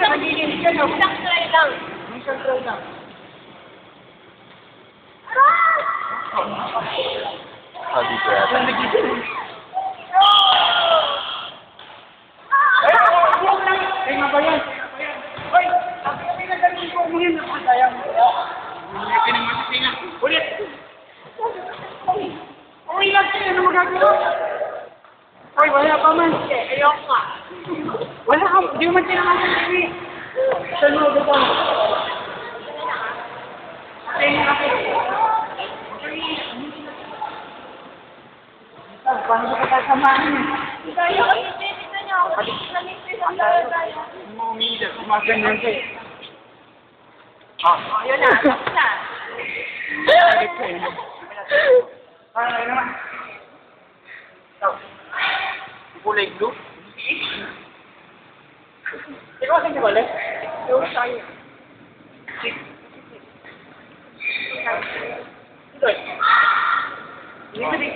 na magiging yan, no? Isang try lang. Isang try lang. Sabi ko yata. Ay, nga ba yan? Hoy! Sabi kami na ganun ko mo yun. Napasayang mo. Hindi pinamasasin na. Ulit! Uy lang siya. Ano magagawa? Hoy, wala pa man. Ayoko nga. Wala ka. Hindi mo man pinamasasin TV. Saan mo ba? Ay, nga ako. Paano ko kasamahan niya? Tayo, ito niyo. Nangipis ang tayo. Umida, gumaganyan ka eh. Ayun na, tapos na. Ano naman? Kulay blue? Ikaw kasi wala? Yung sa'yo. Ito eh. Hindi ka di